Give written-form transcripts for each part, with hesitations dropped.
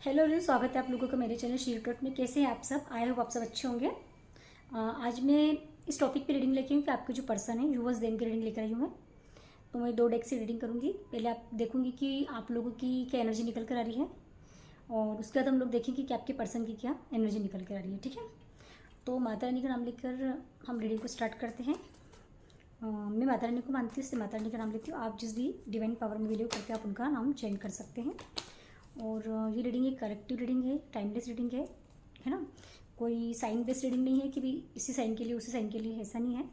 Hello everyone, स्वागत है आप लोगों का मेरे चैनल शीर टॉट में। कैसे हैं आप सब? आई होप आप सब अच्छे होंगे। आज मैं इस टॉपिक पे रीडिंग लेके हूँ कि आपके जो पर्सन है यूवर्स देन की रीडिंग लेकर आई हूँ मैं। तो मैं 2 डेक से रीडिंग करूँगी। पहले आप देखूँगी कि आप लोगों की क्या एनर्जी निकल कर आ रही है, और उसके बाद हम लोग देखेंगे कि आपके पर्सन की क्या एनर्जी निकल कर आ रही है। ठीक है, तो माता रानी का नाम लेकर हम रीडिंग को स्टार्ट करते हैं। मैं माता रानी को मानती हूँ, इससे माता रानी का नाम लेती हूँ। आप जिस भी डिवाइन पावर में बिलीव करते हैं आप उनका नाम चेंज कर सकते हैं। और ये रीडिंग एक कलेक्टिव रीडिंग है, टाइमलेस रीडिंग है ना। कोई साइन बेस्ड रीडिंग नहीं है कि भी इसी साइन के लिए उसी साइन के लिए, ऐसा नहीं है।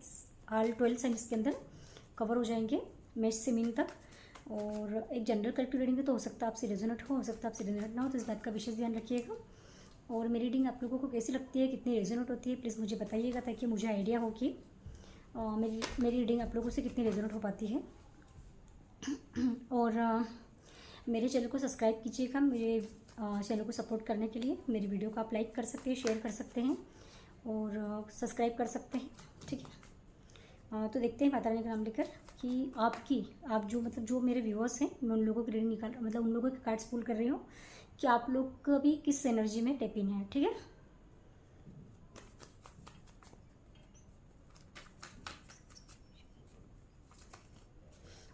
ऑल 12 साइन इसके अंदर कवर हो जाएंगे, मेष से मीन तक। और एक जनरल कलेक्टिव रीडिंग है, तो हो सकता है आपसे रेजोनेट हो सकता है आपसे रेजोनेट ना हो, तो इस बात का विशेष ध्यान रखिएगा। और मेरी रीडिंग आप लोगों को कैसी लगती है, कितनी रेजोनेट होती है, प्लीज़ मुझे बताइएगा, ताकि मुझे आइडिया हो कि मेरी रीडिंग आप लोगों से कितनी रेजोनेट हो पाती है। और मेरे चैनल को सब्सक्राइब कीजिएगा। मेरे चैनल को सपोर्ट करने के लिए मेरी वीडियो को आप लाइक कर सकते हैं, शेयर कर सकते हैं और सब्सक्राइब कर सकते हैं। ठीक है, तो देखते हैं माता रानी का नाम लेकर कि आप जो मेरे व्यूअर्स हैं, मैं उन लोगों की रीडिंग उन लोगों के कार्ड्स पुल कर रही हूँ कि आप लोग अभी किस एनर्जी में टैप इन है। ठीक है,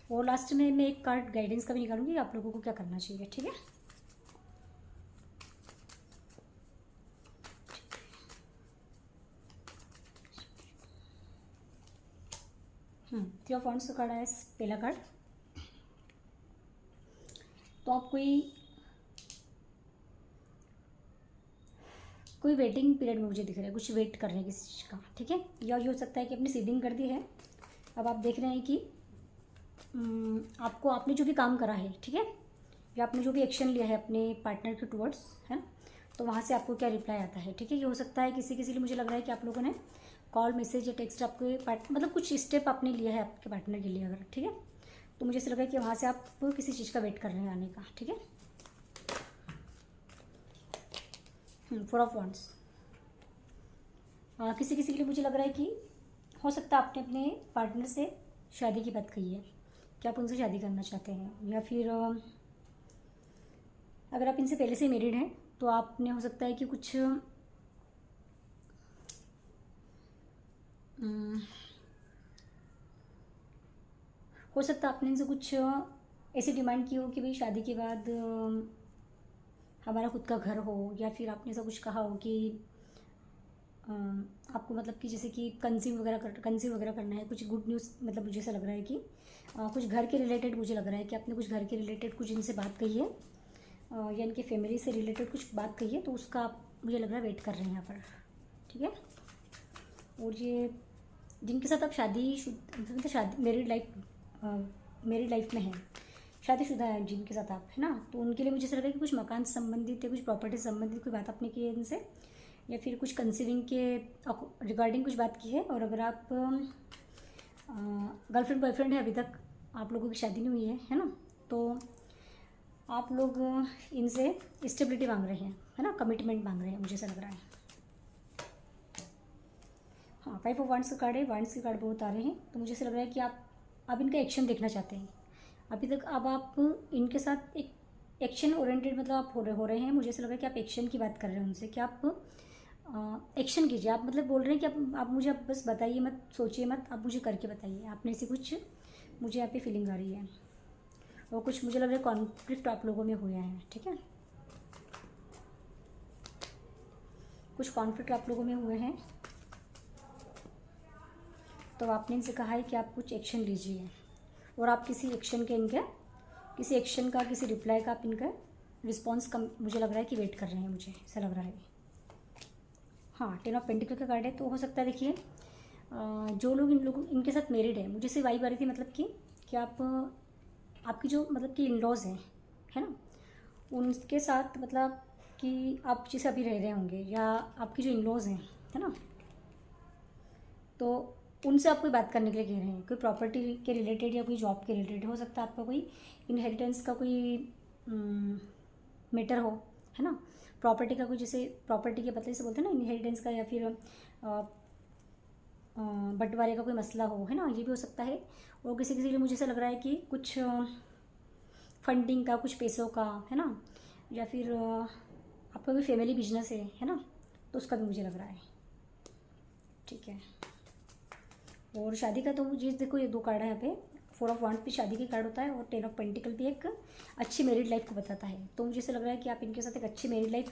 और लास्ट में मैं एक कार्ड गाइडेंस का भी निकालूंगी, आप लोगों को क्या करना चाहिए। ठीक है, थ्री ऑफ वॉन्ड्स का कार्ड है पहला कार्ड। तो आप कोई वेटिंग पीरियड में मुझे दिख रहा है, कुछ वेट कर रहे हैं किसी चीज़ का। ठीक है, या ये हो सकता है कि अपनी सीडिंग कर दी है, अब आप देख रहे हैं कि आपने जो भी काम करा है, ठीक है, या आपने जो भी एक्शन लिया है अपने पार्टनर के टुवर्ड्स, है ना, तो वहाँ से आपको क्या रिप्लाई आता है। ठीक है, ये हो सकता है किसी लिए मुझे लग रहा है कि आप लोगों ने कॉल, मैसेज या टेक्स्ट आपके कुछ स्टेप आपने लिया है आपके पार्टनर के लिए अगर। ठीक है, तो मुझे ऐसा लग रहा है कि वहाँ से आप किसी चीज़ का वेट कर रहे हैं आने का। ठीक है, 4 ऑफ वॉन्ड्स। किसी के लिए मुझे लग रहा है कि हो सकता है आपने अपने पार्टनर से शादी की बात कही है कि आप उनसे शादी करना चाहते हैं, या फिर अगर आप इनसे पहले से मैरिड हैं तो आपने हो सकता है कि कुछ हो सकता है आपने इनसे कुछ ऐसी डिमांड की हो कि भाई शादी के बाद हमारा खुद का घर हो, या फिर आपने ऐसा कुछ कहा हो कि आपको कि जैसे कि कंसीव वगैरह करना है। कुछ गुड न्यूज़ मुझे ऐसा लग रहा है कि कुछ घर के रिलेटेड, मुझे लग रहा है कि आपने कुछ घर के रिलेटेड कुछ इनसे बात कही है, या इनके फैमिली से रिलेटेड कुछ बात कही है, तो उसका आप मुझे लग रहा है वेट कर रहे हैं यहाँ पर। ठीक है, और ये जिनके साथ आप शादी मेरिड लाइफ में है, शादीशुदा है जिनके साथ आप, है ना, तो उनके लिए मुझे ऐसा लगा कि कुछ मकान से संबंधित या कुछ प्रॉपर्टी से संबंधित कोई बात आपने की है इनसे, या फिर कुछ कंसीविंग के रिगार्डिंग कुछ बात की है। और अगर आप गर्लफ्रेंड बॉयफ्रेंड है, अभी तक आप लोगों की शादी नहीं हुई है ना, तो आप लोग इनसे स्टेबिलिटी मांग रहे हैं, है ना, कमिटमेंट मांग रहे हैं, मुझे ऐसा लग रहा है। हाँ, 5 ऑफ वॉन्ड्स का कार्ड है, वॉन्ड्स के कार्ड बहुत आ रहे हैं, तो मुझे ऐसा लग रहा है कि आप इनका एक्शन देखना चाहते हैं अभी तक। अब आप इनके साथ एक एक्शन ओरिएंटेड आप हो रहे हैं। मुझे ऐसा लग रहा है कि आप एक्शन की बात कर रहे हैं उनसे, कि आप एक्शन कीजिए। आप बोल रहे हैं कि आप मुझे बस बताइए मत, सोचिए मत, आप मुझे करके बताइए। आपने ऐसी कुछ मुझे यहाँ पे फीलिंग आ रही है, और कुछ मुझे लग रहा है कॉन्फ्लिक्ट आप लोगों में हुआ है। ठीक है, कुछ कॉन्फ्लिक्ट आप लोगों में हुए हैं, तो आपने इनसे कहा है कि आप कुछ एक्शन लीजिए, और आप किसी एक्शन का किसी रिप्लाई का आप इनका रिस्पॉन्स कम, मुझे लग रहा है कि वेट कर रहे हैं, मुझे ऐसा लग रहा है। हाँ, 10 ऑफ पेंटिकल का कार्ड है, तो हो सकता है देखिए जो लोग इनके साथ मैरिड है, मुझे से वाइब आ रही थी कि आपकी जो कि इन लॉज हैं, है ना, उनके साथ कि आप जैसे अभी रह रहे होंगे, या आपकी जो इन लॉज हैं, है ना, तो उनसे आप कोई बात करने के लिए कह रहे हैं, कोई प्रॉपर्टी के रिलेटेड या कोई जॉब के रिलेटेड। हो सकता है आपका कोई इनहेरिटेंस का कोई मैटर हो, है ना, प्रॉपर्टी का कोई, जैसे प्रॉपर्टी के बदले से बोलते हैं ना, इनहेरिटेंस का, या फिर बंटवारे का कोई मसला हो, है ना, ये भी हो सकता है। और किसी के लिए मुझे ऐसा लग रहा है कि कुछ फंडिंग का, कुछ पैसों का, है ना, या फिर आपका भी फैमिली बिजनेस है ना, तो उसका भी मुझे लग रहा है। ठीक है, और शादी का तो मुझे देखो ये 2 कार्ड है यहाँ पे। 4 ऑफ वांड्स भी शादी के कार्ड होता है और 10 ऑफ पेंटिकल भी एक अच्छी मैरिड लाइफ को बताता है। तो मुझे ऐसा लग रहा है कि आप इनके साथ एक अच्छी मैरिड लाइफ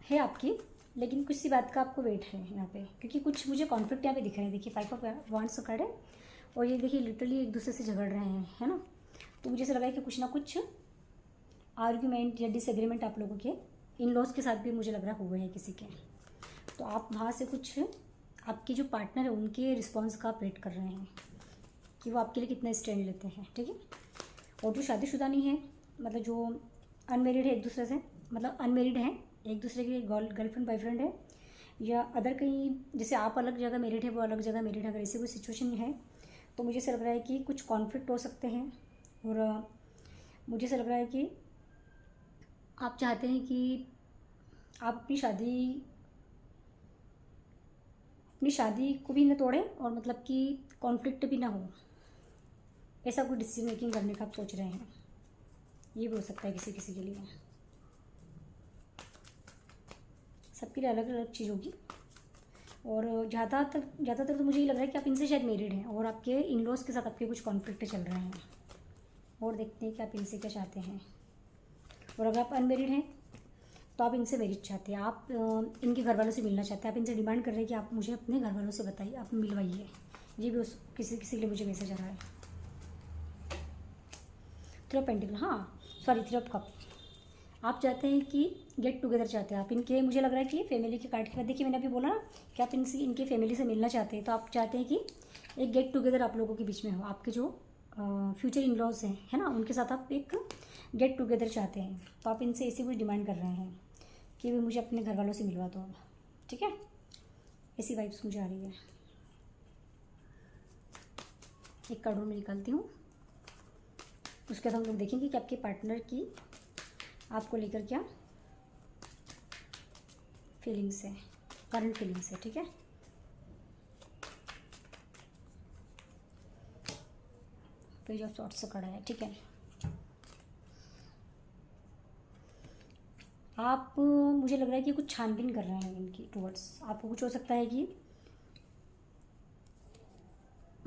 है आपकी, लेकिन कुछ सी बात का आपको वेट है यहाँ पे, क्योंकि कुछ मुझे कॉन्फ्लिक्ट यहाँ पे दिख रहे हैं। देखिए 5 ऑफ वांड्स का कार्ड है और ये देखिए लिटरली एक दूसरे से झगड़ रहे हैं, है ना। तो मुझे ऐसा लगा कि कुछ ना कुछ आर्ग्यूमेंट या डिसएग्रीमेंट आप लोगों के इन लॉज के साथ भी मुझे लग रहा हुए हैं किसी के। तो आप वहाँ से कुछ आपके जो पार्टनर है उनके रिस्पॉन्स का आप वेट कर रहे हैं कि वो आपके लिए कितना स्टैंड लेते हैं। ठीक है, और जो शादीशुदा नहीं है, मतलब जो अनमेरिड है एक दूसरे से, मतलब अनमेरिड हैं एक दूसरे के गर्लफ्रेंड बॉयफ्रेंड है, या अदर कहीं जैसे आप अलग जगह मेरिड है वो अलग जगह मेरिड है, अगर ऐसी कोई सिचुएशन है तो मुझे ऐसा लग रहा है कि कुछ कॉन्फ्लिक्ट हो सकते हैं। और मुझे ऐसा लग रहा है कि आप चाहते हैं कि आप अपनी शादी को भी न तोड़ें और मतलब कि कॉन्फ्लिक्ट भी ना हो, ऐसा कोई डिसीजन मेकिंग करने का आप सोच रहे हैं। ये भी हो सकता है किसी किसी के लिए, सबके लिए अलग अलग चीज़ होगी। और ज़्यादातर तो मुझे ये लग रहा है कि आप इनसे शायद मेरिड हैं और आपके इन लॉज के साथ आपके कुछ कॉन्फ्लिक्ट चल रहे हैं, और देखते हैं कि आप इनसे क्या चाहते हैं। और अगर आप अनमेरिड हैं तो आप इनसे मैरिज चाहते हैं, आप इनके घर वालों से मिलना चाहते हैं, आप इनसे डिमांड कर रहे हैं कि आप मुझे अपने घर वालों से बताइए, आप मिलवाइए। ये भी किसी के लिए मुझे मैसेज आ रहा है। 3 ऑफ पेंटिकल, हाँ सॉरी 3 ऑफ कप, आप चाहते हैं कि गेट टुगेदर चाहते हैं आप इनके। मुझे लग रहा है कि फैमिली के कार्ड के बाद देखिए मैंने अभी बोला ना कि आप इनके फैमिली से मिलना चाहते हैं, तो आप चाहते हैं कि एक गेट टुगेदर आप लोगों के बीच में हो, आपके जो फ्यूचर इन लॉज हैं, है ना, उनके साथ आप एक गेट टुगेदर चाहते हैं। तो आप इनसे ऐसी कुछ डिमांड कर रहे हैं कि भी मुझे अपने घर वालों से मिलवा दो। ठीक है, ऐसी वाइब्स मुझे आ रही है। एक कार्ड मैं निकालती हूँ, उसके बाद हम लोग देखेंगे कि आपके पार्टनर की आपको लेकर क्या फीलिंग्स है, करंट फीलिंग्स है। ठीक है, पेज ऑफ सॉर्ट्स का कार्ड है। ठीक है, आप मुझे लग रहा है कि कुछ छानबीन कर रहे हैं इनकी टूवर्ड्स आपको। कुछ हो सकता है कि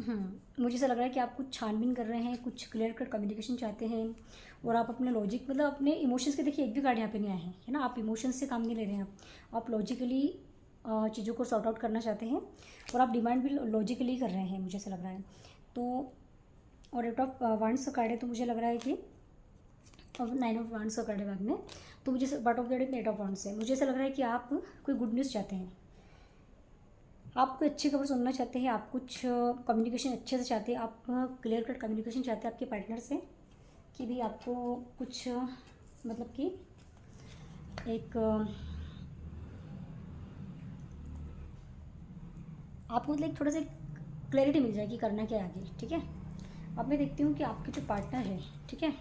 मुझे ऐसा लग रहा है कि आप कुछ छानबीन कर रहे हैं, कुछ क्लियर कट कम्युनिकेशन चाहते हैं, और आप अपने लॉजिक मतलब अपने इमोशंस के, देखिए एक भी कार्ड यहाँ पे नहीं आए हैं, है ना। आप इमोशंस से काम नहीं ले रहे हैं, आप लॉजिकली चीज़ों को सॉर्ट आउट करना चाहते हैं, और आप डिमांड भी लॉजिकली कर रहे हैं, मुझे ऐसा लग रहा है। तो और 8 ऑफ वांड्स का कार्ड है, तो मुझे लग रहा है कि और 9 ऑफ वांड्स का कार्ड है बाद में, तो मुझे but of the 8 of wands है। मुझे ऐसा लग रहा है कि आप कोई गुड न्यूज़ चाहते हैं, आप कोई अच्छी खबर सुनना चाहते हैं, आप कुछ कम्युनिकेशन अच्छे से चाहते हैं, आप क्लियर कट कम्युनिकेशन चाहते हैं आपके पार्टनर से कि भी आपको कुछ मतलब कि एक आपको मतलब थोड़ा सा क्लैरिटी मिल जाएगी करना क्या है आगे। ठीक है, अब मैं देखती हूँ कि आपके जो पार्टनर है, ठीक है,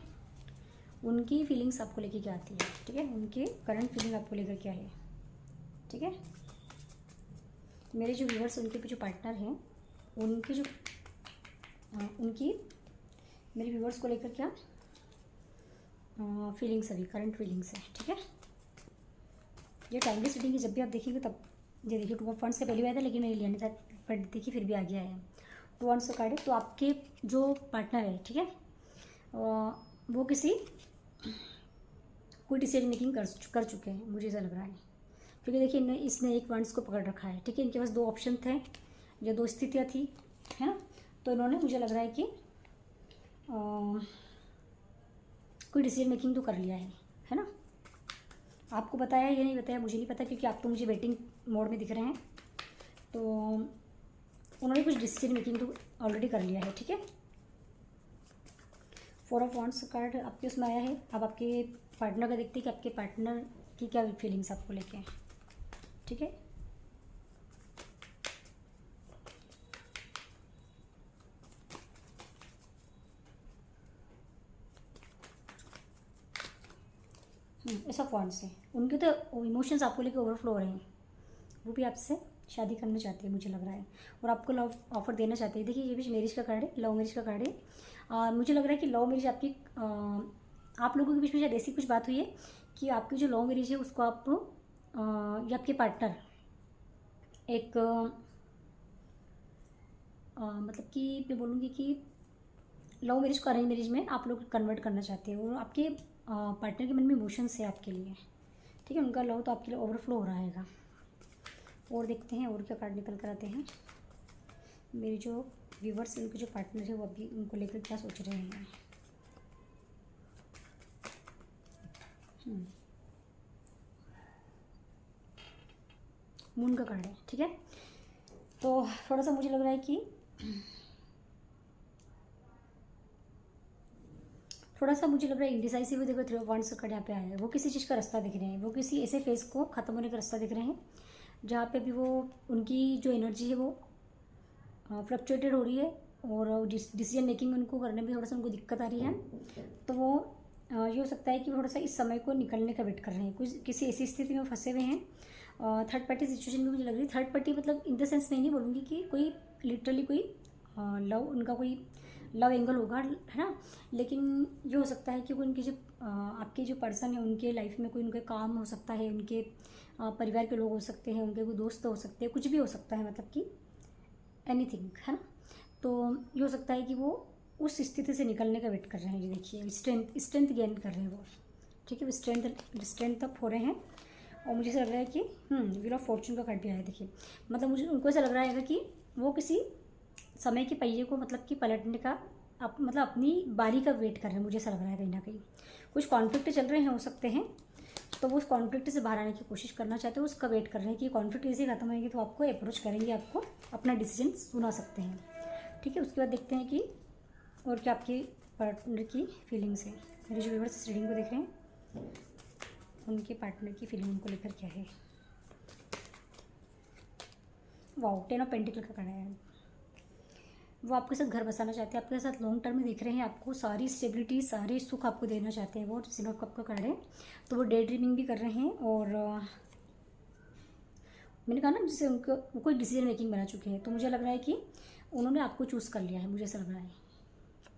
उनकी फीलिंग्स आपको लेके क्या आती है। ठीक है, उनके करंट फीलिंग आपको लेकर क्या है। ठीक है, मेरे जो व्यूअर्स, उनके जो पार्टनर हैं, उनकी जो उनकी मेरे व्यूअर्स को लेकर क्या फीलिंग्स, अभी करंट फीलिंग्स है। ठीक है, ये टाइमलेस रीडिंग है, जब भी आप देखेंगे तब ये देखिए 2 ऑफ वांड्स से पहले भी आया था लेकिन मैंने लिया नहीं था, बट देखिए फिर भी आ गया है 2 वांड्स का कार्ड है। तो आपके जो पार्टनर है, ठीक है, वो किसी कोई डिसीजन मेकिंग कर चुके हैं, मुझे ऐसा लग रहा है, क्योंकि देखिए इसने 1 वांड्स को पकड़ रखा है। ठीक है, इनके पास 2 ऑप्शन थे या 2 स्थितियाँ थी, है ना। तो इन्होंने, मुझे लग रहा है कि कोई डिसीजन मेकिंग तो कर लिया है ना। आपको बताया या नहीं बताया मुझे नहीं पता, क्योंकि आप तो मुझे वेटिंग मोड में दिख रहे हैं, तो उन्होंने कुछ डिसीजन मेकिंग तो ऑलरेडी कर लिया है। ठीक है, 4 ऑफ वांड्स कार्ड आपके उसमें आया है। अब आपके पार्टनर का देखते हैं कि आपके पार्टनर की क्या फीलिंग्स आपको लेके हैं। ठीक है, ऐसा फॉन्ट से उनके तो इमोशंस आपको लेके ओवरफ्लो हो रहे हैं, वो भी आपसे शादी करना चाहते हैं मुझे लग रहा है, और आपको लव ऑफर देना चाहते हैं। देखिए ये भी मैरिज का कार्ड है, लव मैरिज का कार्ड है। मुझे लग रहा है कि लव मैरिज आपकी आप लोगों के बीच में शायद ऐसी कुछ बात हुई है कि आपकी जो लव मैरिज है उसको आप या आपके पार्टनर एक मतलब कि मैं बोलूँगी कि लव मैरिज को अरेंज मैरिज में आप लोग कन्वर्ट करना चाहते हो और आपके पार्टनर के मन में इमोशंस है आपके लिए, ठीक है, उनका लव तो आपके लिए ओवरफ्लो हो रहा है। और देखते हैं और क्या कार्ड निकल कर आते हैं। मेरे जो व्यूवर्स हैं, उनके जो पार्टनर है वो अभी उनको लेकर क्या सोच रहे हैं। मून का कार्ड है, ठीक है। तो थोड़ा सा मुझे लग रहा है कि इंडिसाइसिव। देखो 3 ऑफ वांड्स का कार्ड यहाँ पे आया है, वो किसी चीज़ का रास्ता दिख रहे हैं, वो किसी ऐसे फेज को ख़त्म होने का रास्ता दिख रहे हैं जहाँ पे भी वो उनकी जो एनर्जी है वो फ्लक्चुएटेड हो रही है और डिसीजन मेकिंग उनको करने में थोड़ा सा उनको दिक्कत आ रही है। तो वो ये हो सकता है कि थोड़ा सा इस समय को निकलने का वेट कर रहे हैं, कुछ किसी ऐसी स्थिति में फंसे हुए हैं। थर्ड पार्टी सिचुएशन में मुझे लग रही है, थर्ड पार्टी मतलब इन द सेंस मैं नहीं बोलूँगी कि कोई लिटरली कोई लव उनका कोई लव एंगल होगा, है ना, लेकिन ये हो सकता है कि वो उनके जो आपके जो पर्सन है उनके लाइफ में कोई उनके काम हो सकता है, उनके परिवार के लोग हो सकते हैं, उनके कोई दोस्त हो सकते हैं, कुछ भी हो सकता है, मतलब कि एनीथिंग, है ना। तो ये हो सकता है कि वो उस स्थिति से निकलने का वेट कर रहे हैं। ये देखिए स्ट्रेंथ गेन कर रहे हैं वो, ठीक है, वो स्ट्रेंथ अप हो रहे हैं। और मुझे ऐसा लग रहा है कि व्हील ऑफ फॉर्चून का कार्ड भी आया, देखिए, मतलब मुझे उनको ऐसा लग रहा है कि वो किसी समय के पहिए को मतलब कि पलटने का मतलब अपनी बारी का वेट कर रहे हैं। मुझे ऐसा लग रहा है कहीं ना कहीं कुछ कॉन्फ्लिक्ट चल रहे हैं, हो सकते हैं, तो वो उस कॉन्फ्लिक्ट से बाहर आने की कोशिश करना चाहते हो, उसका वेट कर रहे हैं कि कॉन्फ्लिक्ट कैसे खत्म होंगे तो आपको अप्रोच करेंगे, आपको अपना डिसीजन सुना सकते हैं, ठीक है। उसके बाद देखते हैं कि और क्या आपके पार्टनर की फीलिंग्स है। मेरे जो व्यूअर्स इस रीडिंग को देख रहे हैं उनके पार्टनर की फीलिंग उनको लेकर क्या है। वाओ, 10 ऑफ पेंटिकल का कार्ड है। वो आपके साथ घर बसाना चाहते हैं, आपके साथ लॉन्ग टर्म में देख रहे हैं, आपको सारी स्टेबिलिटी सारे सुख आपको देना चाहते हैं। वो 6 ऑफ कप का कार्ड है, तो वो डे ड्रीमिंग भी कर रहे हैं और मैंने कहा ना जिससे उनको वो कोई डिसीजन मेकिंग बना चुके हैं। तो मुझे लग रहा है कि उन्होंने आपको चूज़ कर लिया है, मुझे ऐसा लग रहा है।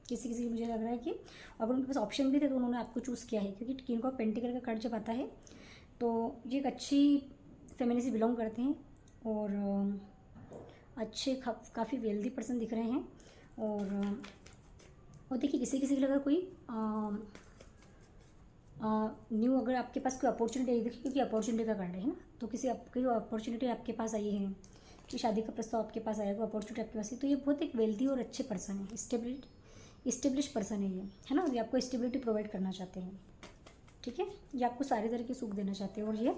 किसी मुझे लग रहा है कि अगर उनके पास ऑप्शन भी थे तो उन्होंने आपको चूज़ किया है, क्योंकि किंग ऑफ पेंटिकल का कार्ड जब आता है तो ये एक अच्छी फैमिली से बिलोंग करते हैं और अच्छे काफ़ी वेल्दी पर्सन दिख रहे हैं। और देखिए किसी के लिए अगर कोई न्यू अगर आपके पास कोई अपॉर्चुनिटी देखिए, क्योंकि अपॉर्चुनिटी का कार्ड है ना, तो किसी अपॉर्चुनिटी आपके पास आई है कि शादी का प्रस्ताव आपके पास आएगा, अपॉर्चुनिटी आपके पास है, तो ये बहुत एक वेल्दी और अच्छे पर्सन है, इस्टेब्लिश पर्सन है ये, है ना। ये आपको स्टेबिलिटी प्रोवाइड करना चाहते हैं, ठीक है। ये आपको सारे तरह के सुख देना चाहते हैं और ये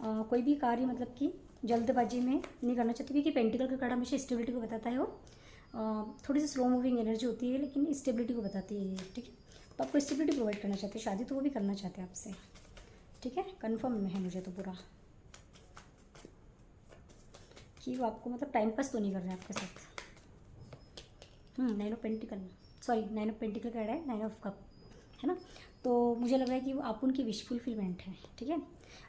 कोई भी कार्य मतलब कि जल्दबाजी में नहीं करना चाहते, क्योंकि पेंटिकल का कार्ड हमेशा स्टेबिलिटी को बताता है और थोड़ी सी स्लो मूविंग एनर्जी होती है लेकिन स्टेबिलिटी को बताती है ये, ठीक है। तो आपको स्टेबिलिटी प्रोवाइड करना चाहते हैं, शादी तो वो भी करना चाहते हैं आपसे, ठीक है। कन्फर्म में है मुझे तो पूरा कि वो आपको मतलब टाइम पास तो नहीं कर रहे हैं आपके साथ। 9 of pentacle, sorry 9 of pentacle card है, 9 ऑफ कप, है ना। तो मुझे लग रहा है कि वो आप उनकी विश फुलफिलमेंट है, ठीक है।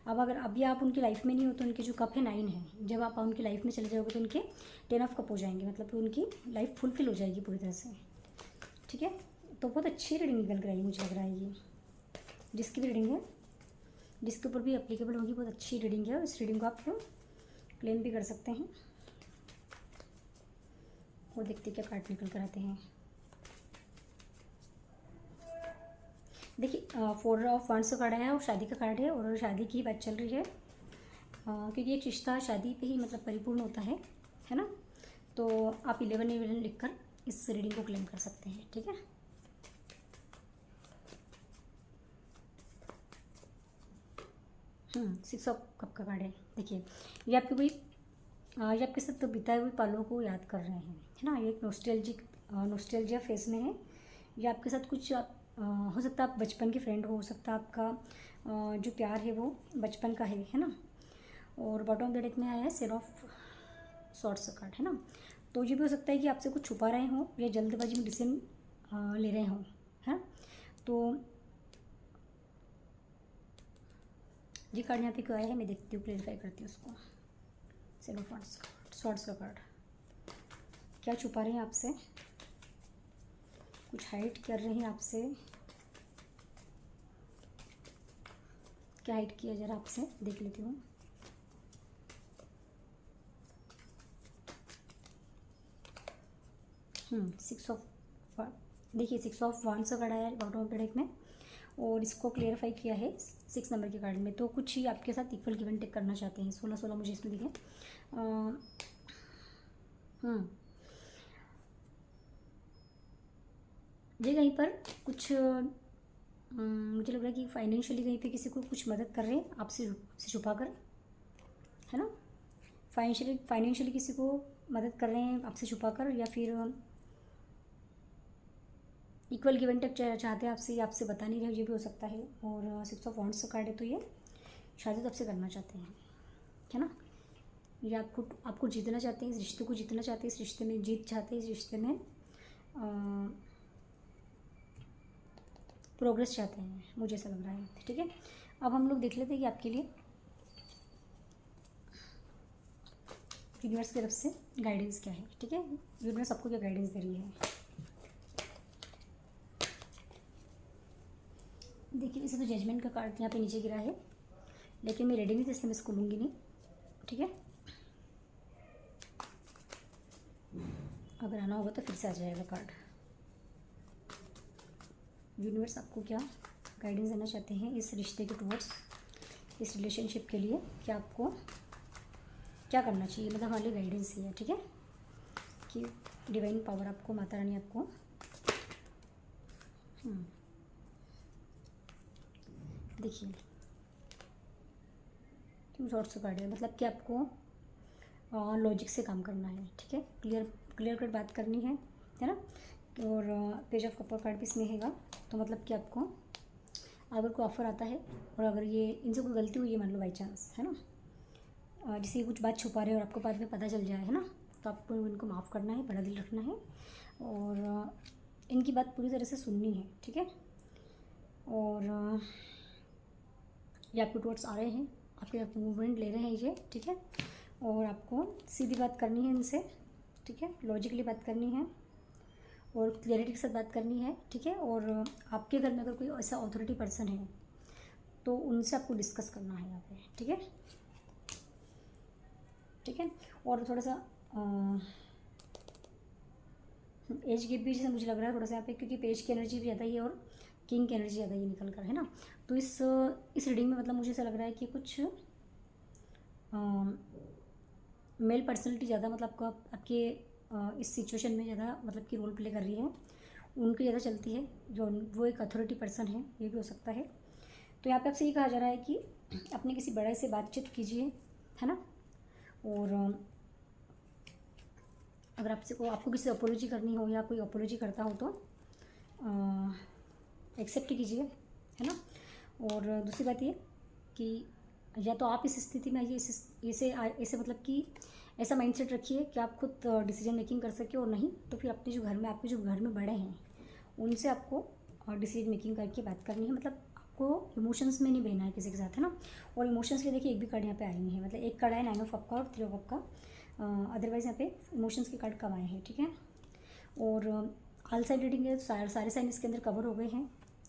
अब अगर अभी आप उनकी लाइफ में नहीं हो तो उनके जो कप है 9 है, जब आप उनकी लाइफ में चले जाओगे तो उनके 10 ऑफ कप हो जाएंगे, मतलब कि उनकी लाइफ फुलफिल हो जाएगी पूरी तरह से, ठीक है। तो बहुत अच्छी रीडिंग निकल कर आई मुझे लग रहा है ये, जिसकी भी रीडिंग है जिसके ऊपर भी एप्लीकेबल होगी, बहुत अच्छी रीडिंग है। इस रीडिंग को आप क्लेम भी कर सकते हैं। और देखते क्या कार्ड निकल कर आते हैं। देखिए 4 ऑफ वांड्स का कार्ड है और शादी का कार्ड है और शादी की बात चल रही है, क्योंकि एक रिश्ता शादी पे ही मतलब परिपूर्ण होता है ना। तो आप 11 लिखकर इस रीडिंग को क्लेम कर सकते हैं, ठीक है। सिक्स ऑफ कप का कार्ड है। देखिए ये आपके साथ तो बिताए हुए पलों को याद कर रहे हैं, है ना। ये एक नोस्टैल्जिया फेस में है। ये आपके साथ कुछ हो सकता है, आप बचपन के फ्रेंड हो सकता है आपका जो प्यार है वो बचपन का है ना। और बॉटम ऑफ द डेक में आया है 7 ऑफ सॉर्ड्स का कार्ड, है ना। तो ये भी हो सकता है कि आपसे कुछ छुपा रहे हों या जल्दबाजी में डिसीजन ले रहे हों, है। तो ये कार्ड यहाँ पे क्यों आया है मैं देखती हूँ, क्लैरिफाई करती हूँ उसको। 7 ऑफ सॉर्ड्स का कार्ड, क्या छुपा रहे हैं आपसे, कुछ हाइड कर रहे हैं आपसे, क्या हाइड किया जरा आपसे देख लेती हूँ। सिक्स ऑफ, देखिए 6 ऑफ वांड्स का कार्ड आया है बॉटम ऑफ द डेक में, और इसको क्लियरिफाई किया है 6 नंबर के कार्ड में। तो कुछ ही आपके साथ इक्वल गिव एंड टेक करना चाहते हैं। 16 मुझे इसमें दिखे। ये कहीं पर कुछ मुझे लग रहा है कि फाइनेंशियली कहीं पे किसी को कुछ मदद कर रहे हैं आपसे छुपा कर, है ना। फाइनेंशियली किसी को मदद कर रहे हैं आपसे छुपा कर, या फिर इक्वल गिव एंड टेक चाहते हैं आपसे, आपसे बता नहीं रहे, ये भी हो सकता है। और 6 ऑफ वांड्स का कार्ड है, तो ये शादी आपसे करना चाहते हैं, है ना। ये आपको जीतना चाहते हैं, इस रिश्ते को जीतना चाहते हैं, इस रिश्ते में जीत चाहते हैं, इस रिश्ते में प्रोग्रेस चाहते हैं, मुझे ऐसा लग रहा है। ठीक है, अब हम लोग देख लेते हैं कि आपके लिए यूनिवर्स की तरफ से गाइडेंस क्या है। ठीक है, यूनिवर्स आपको क्या गाइडेंस दे रही है। देखिए, वैसे तो जजमेंट का कार्ड यहाँ पे नीचे गिरा है, लेकिन मैं रेडी नहीं थी इसलिए मैं इसको लूँगी नहीं। ठीक है, अगर आना होगा तो फिर से आ जाएगा कार्ड। यूनिवर्स आपको क्या गाइडेंस देना चाहते हैं इस रिश्ते के टुवर्ड्स, इस रिलेशनशिप के लिए, क्या आपको क्या करना चाहिए, मतलब हमारे लिए गाइडेंस ही है। ठीक है, कि डिवाइन पावर आपको, माता रानी आपको देखिए थॉट्स का कार्ड है, मतलब कि आपको लॉजिक से काम करना है। ठीक है, क्लियर कट बात करनी है ना। और पेज ऑफ कप का कार्ड भी इसमें हैगा, तो मतलब कि आपको अगर कोई ऑफर आता है और अगर ये इनसे कोई गलती हुई है, मान लो बाई चांस, है ना, जिसे कुछ बात छुपा रहे हो और आपको बाद में पता चल जाए, है ना, तो आपको इनको माफ़ करना है, बड़ा दिल रखना है और इनकी बात पूरी तरह से सुननी है। ठीक है, और ये आपके टुवर्ड्स आ रहे हैं, आपके मूवमेंट ले रहे हैं ये। ठीक है, और आपको सीधी बात करनी है इनसे। ठीक है, लॉजिकली बात करनी है और क्लियरिटी के साथ बात करनी है। ठीक है, और आपके घर में अगर कोई ऐसा अथॉरिटी पर्सन है तो उनसे आपको डिस्कस करना है यहाँ पे। ठीक है, ठीक है, और थोड़ा सा एज गैप भी जैसे मुझे लग रहा है थोड़ा सा यहाँ पे, क्योंकि पेज की एनर्जी भी ज़्यादा ही है और किंग की एनर्जी ज़्यादा ही निकल कर, है ना। तो इस रीडिंग में मतलब मुझे ऐसा लग रहा है कि कुछ मेल पर्सनैलिटी ज़्यादा, मतलब आपके इस सिचुएशन में ज़्यादा मतलब कि रोल प्ले कर रही है, उनकी ज़्यादा चलती है, जो वो एक अथॉरिटी पर्सन है, ये भी हो सकता है। तो यहाँ पे आपसे ये कहा जा रहा है कि अपने किसी बड़े से बातचीत कीजिए, है ना। और अगर आपको किसी अपोलॉजी करनी हो या कोई अपोलॉजी करता हो तो एक्सेप्ट कीजिए, है ना। और दूसरी बात ये कि या तो आप इस स्थिति में आइए, ऐसे मतलब कि ऐसा माइंडसेट रखिए कि आप खुद डिसीजन मेकिंग कर सके, और नहीं तो फिर अपने जो घर में, आपके जो घर में बड़े हैं उनसे आपको डिसीजन मेकिंग करके बात करनी है। मतलब आपको इमोशंस में नहीं बहना है किसी के साथ, है ना। और इमोशंस के देखिए एक भी कार्ड यहाँ पे आए नहीं है, मतलब एक कार्ड है 9 ऑफ कप का और 3 ऑफ कप का, अदरवाइज यहाँ पे इमोशंस के कार्ड कम आए हैं। ठीक है, और ऑल साइड रीडिंग है, सारे साइन इसके अंदर कवर हो गए हैं,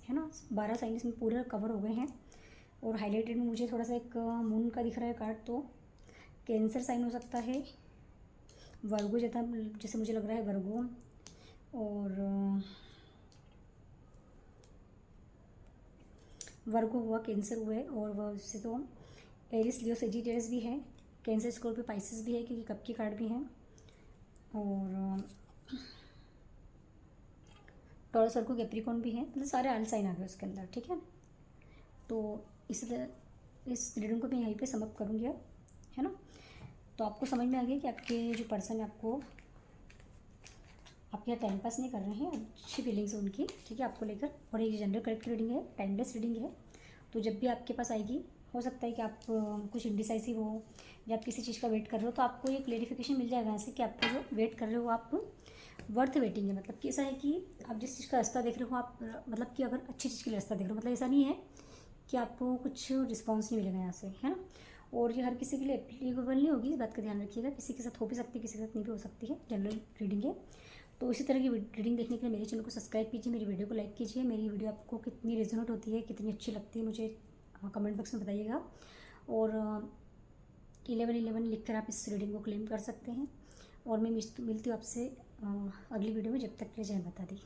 है ना। 12 साइन इसमें पूरे कवर हो गए हैं। और हाईलाइटेड में मुझे थोड़ा सा एक मून का दिख रहा है कार्ड, तो कैंसर साइन हो सकता है, वर्गो जैसे मुझे लग रहा है वर्गो, और वर्गो हुआ, कैंसर हुआ है, और वैसे तो एरिस लियो सेजिटेरियस भी है, कैंसर स्कॉर्पियो पाइसेस भी है, क्योंकि कप की कार्ड भी हैं, और टॉरस वर्गो कैप्रिकॉर्न भी है, मतलब सारे आल साइन आ गए उसके अंदर। ठीक है, तो इस रीडिंग को मैं यहीं पे समअप करूँगी अब, है ना। तो आपको समझ में आ गया कि आपके जो पर्सन है आपको आपके यहाँ टाइम पास नहीं कर रहे हैं, अच्छी फीलिंग्स है उनकी। ठीक है, आपको लेकर। और ये जनरल करेक्ट रीडिंग है, टाइमलेस रीडिंग है, तो जब भी आपके पास आएगी, हो सकता है कि आप कुछ इंडिसाइसिव हो या आप किसी चीज़ का वेट कर रहे हो, तो आपको ये क्लेरिफिकेशन मिल जाएगा यहाँ से कि आपको जो वेट कर रहे हो आप वर्थ वेटिंग है। मतलब कि ऐसा है कि आप जिस चीज़ का रास्ता देख रहे हो आप, मतलब कि अगर अच्छी चीज़ के लिए रास्ता देख रहे हो, मतलब ऐसा नहीं है कि आपको कुछ रिस्पॉन्स नहीं मिलेगा यहाँ से, है ना। और ये हर किसी के लिए एप्लीकेबल नहीं होगी, इस बात का ध्यान रखिएगा। किसी के साथ हो भी सकती है, किसी के साथ नहीं भी हो सकती है, जनरल रीडिंग है। तो इसी तरह की रीडिंग देखने के लिए मेरे चैनल को सब्सक्राइब कीजिए, मेरी वीडियो को लाइक कीजिए। मेरी वीडियो आपको कितनी रेजोनेट होती है, कितनी अच्छी लगती है, मुझे कमेंट बॉक्स में बताइएगा। और 11/11 लिख कर आप इस रीडिंग को क्लेम कर सकते हैं। और मैं मिलती हूँ आपसे अगली वीडियो में। जब तक के लिए जय माता दी।